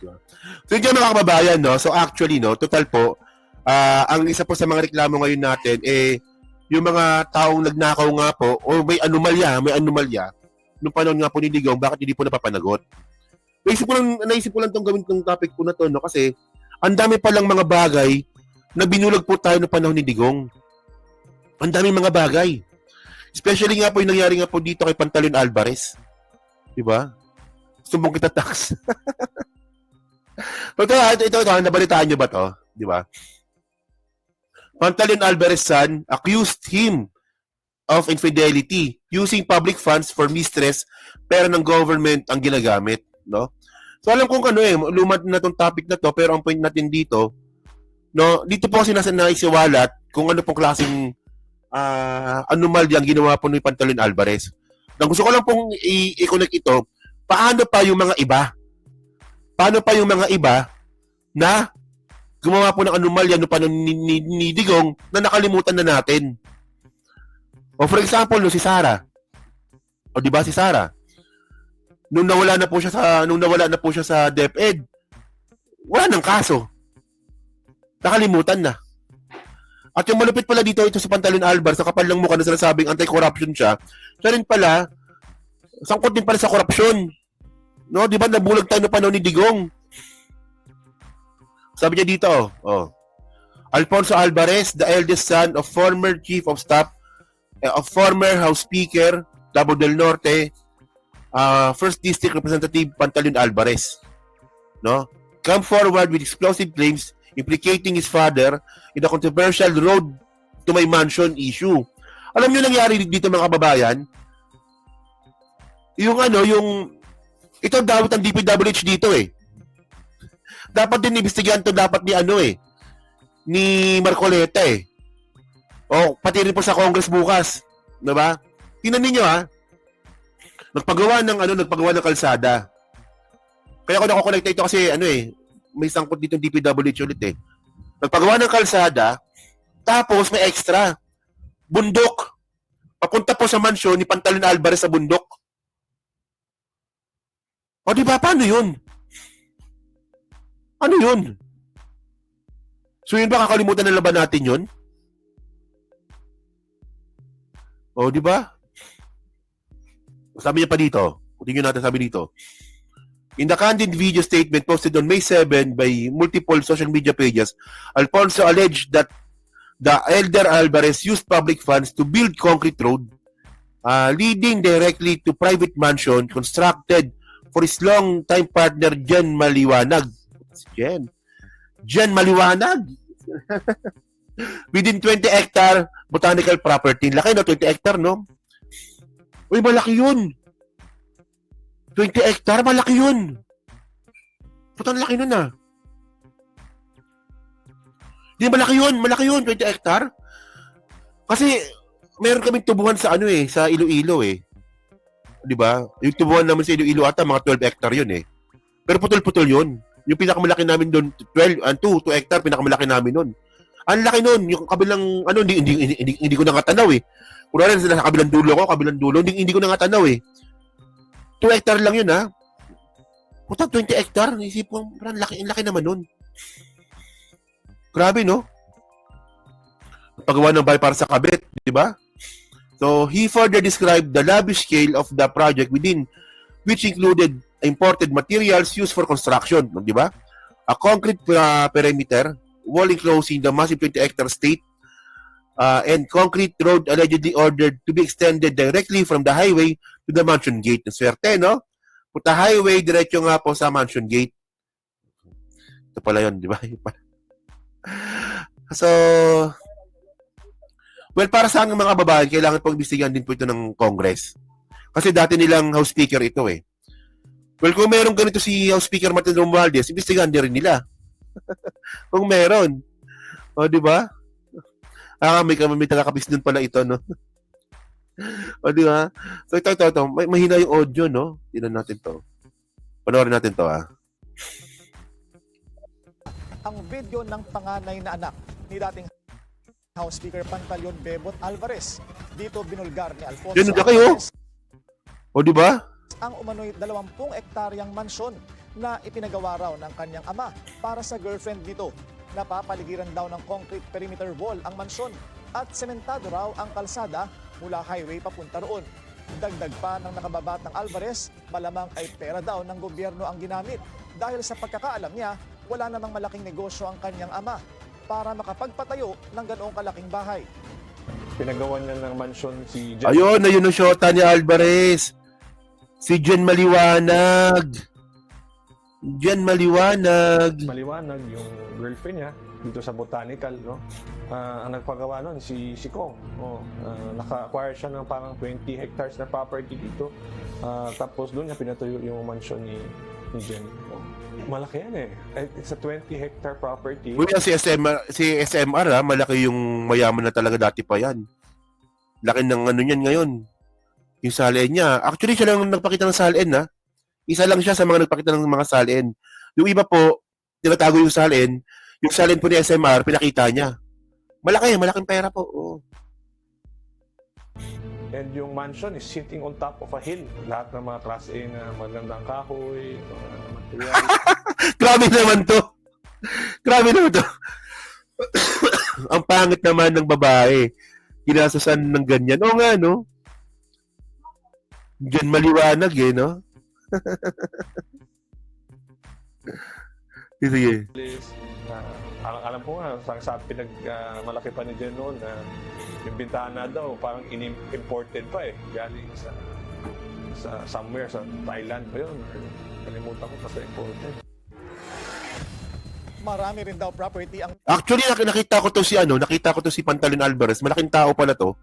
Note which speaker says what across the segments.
Speaker 1: Diba? So yun mga kababayan, no? So actually, no, total po, ang isa po sa mga reklamo ngayon natin, yung mga taong nagnakaw nga po, o may anomalya, nung panahon nga po ni Digong, bakit hindi po napapanagot? Naisip ko lang itong gawin itong topic po na to, no? Kasi, ang dami palang mga bagay na binulag po tayo noong panahon ni Digong. Ang dami mga bagay. Especially nga po yung nangyari nga po dito kay Pantalon Alvarez. Diba? Sumbong kita tax. ito, nabalitaan nyo ba to? Diba? Pantalon Alvarez son accused him of infidelity using public funds for mistress, pera ng government ang ginagamit, no? So alam kong lumad na tong topic na to, pero ang point natin dito, no, dito po kasi naisiwalat kung ano pong klaseng anomalya ang ginawa po ni Pantalon Alvarez. Ang gusto ko lang pong i-connect ito, paano pa yung mga iba? Paano pa yung mga iba na gumawa po ng anomalya no paano ni Digong na nakalimutan na natin? O for example, no, si Sara. O di ba si Sara? Nung nawala na po siya sa DepEd, wala nang kaso. Nakalimutan na. At yung malupit pala dito ito sa Pantalon Alvarez, sa kapal ng mukha na sinasabing anti-corruption siya rin pala, sangkot din pala sa korupsyon. No, di ba nabulag tayo no panahon ni Digong? Sabi niya dito, Alfonso Alvarez, the eldest son of former Chief of Staff of former House Speaker Davao del Norte, First District Representative Pantalon Alvarez, no, come forward with explosive claims implicating his father in the controversial road to my mansion issue. Alam niyo nangyari dito mga kababayan? Yung ito dapat ang DPWH dito Dapat din investigahan to dapat ni Marcoleta O pati rin po sa Congress bukas, 'di ba? Tingnan niyo nagpagawa ng kalsada. Kaya ako nako-connect ito kasi may sangkot dito ng DPWH ulit Nagpagawa ng kalsada, tapos may extra. Bundok. Papunta po sa mansyon ni Pantalon Alvarez sa bundok. O di ba, paano yun? Ano yun? So yun ba, kakalimutan na lang ba natin yun? O di ba? Sabi niya pa dito, tingnan natin sabi dito. In the candid video statement posted on May 7 by multiple social media pages, Alfonso alleged that the elder Alvarez used public funds to build concrete road leading directly to private mansion constructed for his long-time partner Jen Maliwanag. Jen Maliwanag? Within 20-hectare botanical property. Laki 20 hectare, no? Uy, malaki yun. 20 hectare, malaki yun. Putang laki nun Hindi, malaki yun, 20 hectare. Kasi, meron kaming tubuhan sa sa Iloilo Di ba? Yung tubuhan naman sa Iloilo ata, mga 12 hectare yun Pero putol-putol yun. Yung pinakamalaki namin doon, 2 hectare, pinakamalaki namin nun. Ang laki nun, yung kabilang, hindi ko nakatanaw Kunwari, sa kabilang dulo, hindi ko nakatanaw 2 hectare lang yun Puta, 20 hectare. Isip ko, parang laki naman nun. Grabe, no? Paggawa ng bahay para sa kabit, di ba? So, he further described the lavish scale of the project which included imported materials used for construction, di ba? A concrete perimeter, wall enclosing the massive 20-hectare estate, and concrete road allegedly ordered to be extended directly from the highway to the mansion gate. Swerte, no? Puta highway, diretso nga po sa mansion gate. Ito pala yun, di ba? So, well, para sa aking mga babae, kailangan pag-imbestigahan din po ito ng Congress. Kasi dati nilang House Speaker ito Well, kung meron ganito si House Speaker Martin Romualdez, imbestigahan din rin nila. Kung meron. O, di ba? May taga-kapis din pala ito, no? O, di ba? So, ito. Mahina yung audio, no? Tingnan natin to. Panoorin natin to,
Speaker 2: Ang video ng panganay na anak ni dating House Speaker Pantaleon Bebot Alvarez. Dito binulgar ni Alfonso
Speaker 1: Alvarez. O, di ba?
Speaker 2: Ang umano'y 20 hektaryang mansyon na ipinagawa raw ng kanyang ama para sa girlfriend nito. Napapaligiran daw ng concrete perimeter wall ang mansyon at sementado raw ang kalsada mula highway papunta roon. Dagdag pa ng nakababatang Alvarez, malamang ay pera daw ng gobyerno ang ginamit dahil sa pagkakaalam niya, wala namang malaking negosyo ang kanyang ama para makapagpatayo ng ganoong kalaking bahay.
Speaker 3: Pinagawa niya ng mansyon si Jen.
Speaker 1: Ayun ang shota ni Alvarez. Si Jen Maliwanag. Jen Maliwanag.
Speaker 3: Maliwanag yung girlfriend niya dito sa Botanical, no? Ang nagpagawa nun si Kong. Naka-acquire siya ng parang 20 hectares na property dito. Tapos doon niya pinatuyo yung mansion ni Jen. Malaki yan eh. It's a 20-hectare property.
Speaker 1: Buya si SMR malaki yung mayaman na talaga dati pa yan. Laki ng ano niyan ngayon. Yung salin niya. Actually, siya lang nagpakita ng salin, ha? Isa lang siya sa mga nagpakita ng mga salin. Yung iba po, tinatago yung salin. Yung salin po ni SMR, pinakita niya. Malaking pera po. Oo.
Speaker 3: And yung mansion is sitting on top of a hill. Lahat ng mga class A na magandang kahoy, mga material.
Speaker 1: Grabe naman to. Grabe naman to. Ang pangit naman ng babae. Ginasasan ng ganyan. Oo nga, no? Diyan Maliwanag, eh, no? Sige.
Speaker 3: Alam ko nga, sa malaki pa ni Jen noon na yung bintana daw, parang imported pa eh. Galing sa somewhere, sa Thailand ba yun? Kalimutan ko, basta imported.
Speaker 2: Marami rin daw property ang
Speaker 1: Actually, nakita ko to si Pantalon Alvarez. Malaking tao pala to.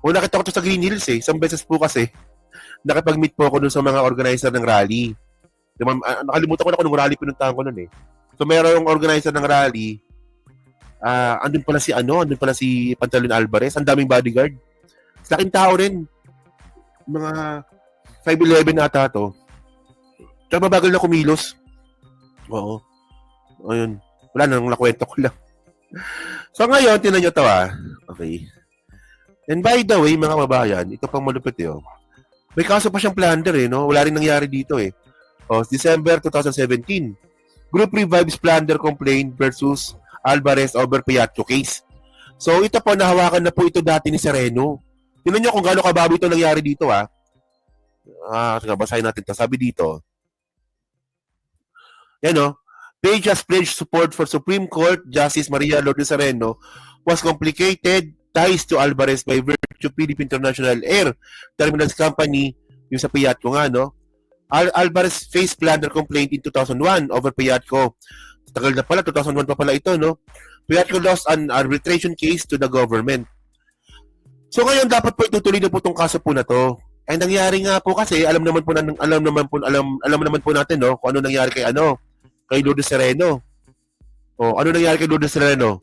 Speaker 1: O nakita ko to sa Green Hills eh. Isang beses po kasi. Nakipag-meet po ako dun sa mga organizer ng rally. Nakalimutan ko na kung anong rally pinuntahan ko nun eh. So meron yung organizer ng rally. Andun pala si Pantalon Alvarez. Ang daming bodyguard. Laking tao rin. Mga 5'11 ata to. Tsaka mabagal na kumilos. Oo. Ayun. Wala na, nakwento ko lang. So ngayon, tinan nyo to Okay. And by the way, mga kababayan, ito pang malupit yun. May kaso pa siyang plunder eh, no? Wala rin nangyari dito eh. December 2017. Group revives plunder complaint versus Alvarez over Piatto case. So ito po, nahawakan na po ito dati ni Sereno. Tingnan nyo kung gaano kababoy ito nangyari dito Sige, basahin natin ito. Sabi dito. Yan Page has pledged support for Supreme Court Justice Maria Lourdes Sereno was complicated ties to Alvarez by virtue of Philippine International Air Terminals Company, yung sa Piatco nga, no? Alvarez faced plunder complaint in 2001 over Piatco. Tagal na pala, 2001 pa pala ito, no? Piatco lost an arbitration case to the government. So ngayon, dapat po itutuloy na po itong kaso po na to. Ang nangyari nga po kasi, alam naman po natin, no? Kung ano nangyari kay Lourdes Sereno. Ano nangyari kay Lourdes Sereno?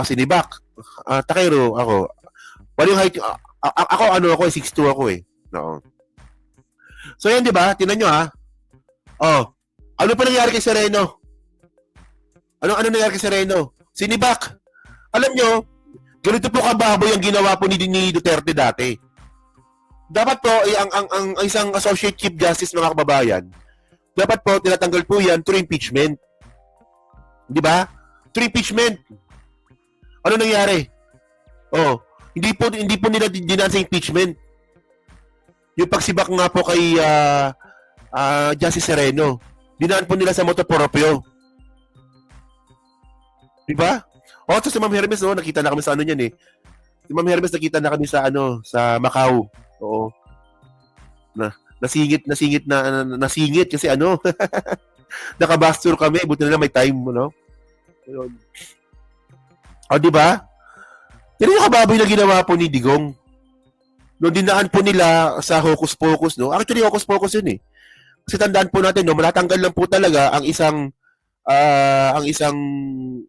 Speaker 1: Sinibak. Takero ako. Wala yung height. Ako 6'2 ako eh. No. So yan, di ba? Tingnan nyo ano pa nangyari kay Sereno? Ano nangyari kay Sereno? Sinibak. Alam nyo, ganito po kababoy ang ginawa po ni Duterte dati. Dapat po, ang isang Associate Chief Justice, mga kababayan, dapat po, tinatanggal po yan through impeachment. Di ba? Through impeachment. Ano nangyari? Hindi po nila dinaan sa impeachment. Yung pagsibak nga po kay Justice Sereno, dinaan po nila sa motu proprio. Di ba? So si Ma'am Hermes, nakita na kami sa niyan eh. Si Ma'am Hermes, nakita na kami sa sa Macau. Oo. Nasingit kasi nakabastur kami, buti na lang may time, no? Ayun. Di ba? Yan yung kababoy na ginawa po ni Digong. Noong dinaan po nila sa Hocus Pocus, no? Actually, Hocus Pocus yun eh. Kasi tandaan po natin, no? Matatanggal lang po talaga ang isang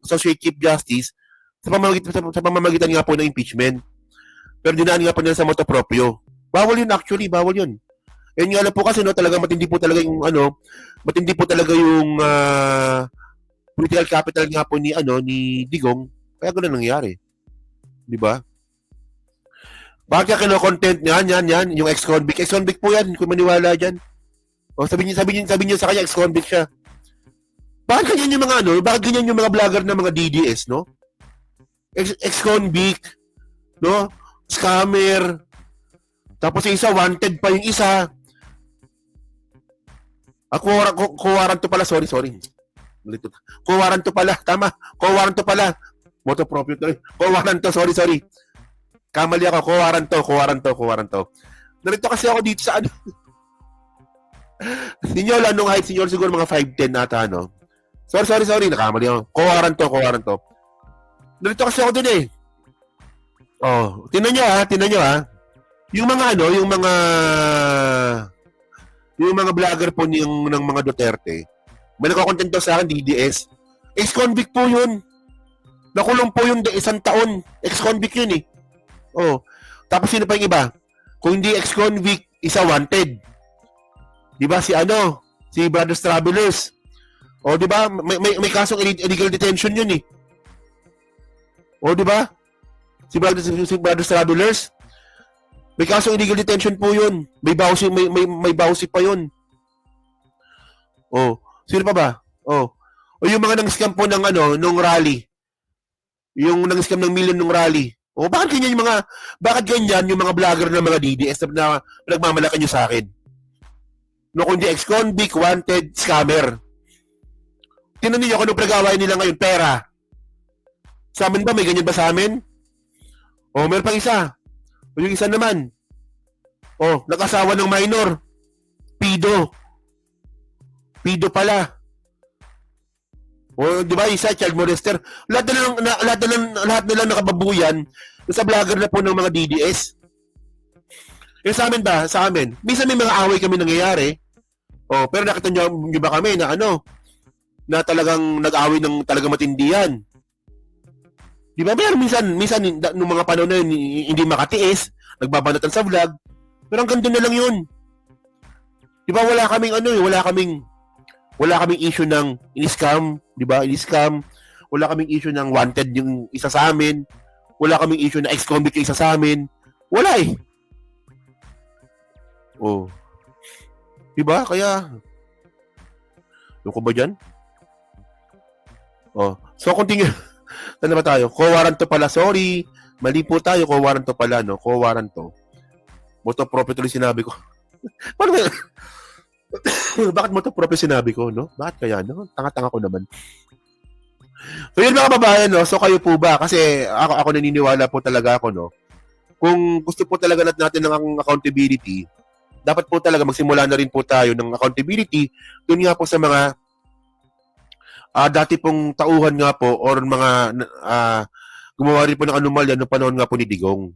Speaker 1: Associate Chief Justice sa pamamagitan nga po ng impeachment. Pero dinaan nga po nila sa motu proprio. Bawal yun actually, bawal yun. Yan nga lang po kasi, no? Talagang matindi po talaga yung political capital nga po ni Digong. Kaya gano'n nangyari. Di ba? Bakit kaya kino-content yan, yung ex-convict? Ex-convict po yan, kung maniwala dyan. O sabi niyo sa kanya ex-convict siya. Bakit ganyan yung mga bakit ganyan yung mga vlogger na mga DDS, no? Ex-convict, no? Scammer. Tapos yung isa, wanted pa yung isa. Kuwaranto pala, sorry. Kuwaranto pala, tama. Kuwaranto pala. Moto proprio tuloy. Kuwaranto, sorry. Kamali ako, kuwaranto. Narito kasi ako dito sa Ninyo lang nung height, senyor siguro mga 5'10 ata, no? Sorry, nakamali ako. Kuwaranto. Narito kasi ako dun eh. Oh, tinan nyo ha. Yung mga yung mga vlogger po ng mga Duterte, may nagkakontento sa akin, DDS. Ex-convict po yun. Nakulong po yun 1 taon. Ex-convict yun eh. Oh. Tapos sino pa yung iba? Kung hindi ex-convict, isa wanted. Di ba si Brothers Travelers. O di ba? May kasong illegal detention yun eh. O di ba? Si Brothers Travelers. May kasong illegal detention po yun. May bawsi pa yun. Oh, sino pa ba? Oh. O yung mga nang-scam po ng nung rally. Yung nang-scam ng million nung rally. O bakit ganyan yung mga vlogger ng mga DDS na nagmamalakan nyo sa akin? No, kundi ex-convict, wanted, scammer. Tinan niyo kung anong pinag-awayan nila ngayon, pera. Sa amin ba? May ganyan ba sa amin? O, meron pang isa. O yung isa naman. O, nag-asawa ng minor. Pido pala. O, di ba, isa, child molester. Lahat na lang nakababuyan sa vlogger na po ng mga DDS. Yung sa amin ba? Sa amin. Minsan may mga away kami nangyayari. O, pero nakita nyo ba kami na na talagang nag-away ng talagang matindihan. Di ba? Pero minsan nung mga panahon na yun, hindi makatiis, nagbabanatan sa vlog. Pero hanggang doon na lang yun. Di ba? Wala kaming issue ng in-scam, di ba? In-scam. Wala kaming issue ng wanted yung isa sa amin. Wala kaming issue na ex-convict yung isa sa amin. Wala eh. Oh. Di ba? Kaya yung ko ba dyan? Oh. So, continue. Saan na ba tayo? Kuwaranto pala. Sorry. Mali po tayo. Kuwaranto pala, no? Kuwaranto. Moto proprio tuloy sinabi ko. Bakit moto proprio sinabi ko, no? Bakit kaya, no? Tanga-tanga ko naman. So, yun mga kababayan, no? So, kayo po ba? Kasi ako naniniwala po talaga ako, no? Kung gusto po talaga natin ng accountability, dapat po talaga magsimula na rin po tayo ng accountability doon nga po sa mga dati pong tauhan nga po or mga gumawa rin po ng anomalya noong panahon nga po ni Digong.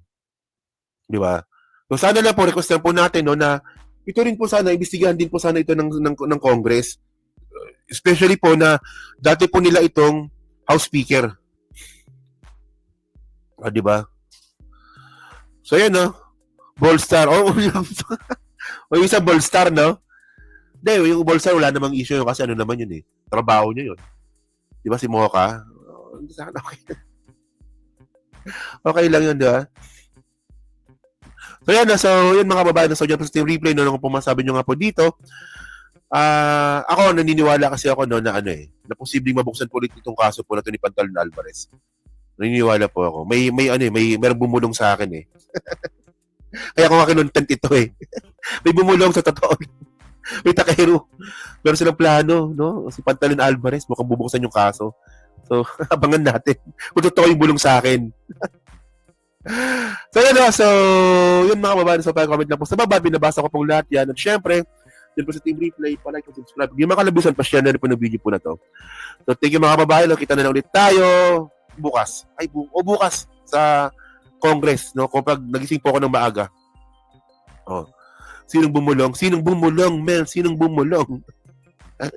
Speaker 1: Di ba? So sana na po, request lang po natin no, na ito rin po sana, imbestigahan din po sana ito ng Congress. Especially po na dati po nila itong House Speaker. Di ba? So yan no, Ballstar. O yung isa Ballstar, no? Hindi, yung Ballstar wala namang issue yun kasi naman yun eh. Trabaho niya yun. Di ba si Mocha? Okay. Okay lang yun, di ba? So yan na, so yun mga babae na Soldier Positive Replay, no, kung pumasabi nyo nga po dito, ako naniniwala kasi ako no, na na posibleng mabuksan po ulit itong kaso po na ito ni Pantalon Alvarez. Naniniwala po ako. May merong bumulong sa akin eh. Kaya ako nga kinontent ito eh. May bumulong sa totoo. May takero. Meron silang plano, no? Si Pantalon Alvarez, mukhang bubuksan yung kaso. So, abangan natin. Kung totoo yung bulong sa akin. So, yun so, yun mga babae, so pag-comment lang po sa baba, binabasa ko pong lahat yan. At syempre, yun po sa Team Replay, palike at subscribe. Yung mga kalabisan, pa-share na rin po ng video po na to. So, thank you mga babae, kita na lang ulit tayo bukas. Bukas sa Congress, no? Kung pag nagising po ako ng maaga. Oh. Sinong bumulong, Mel? Sinong bumulong?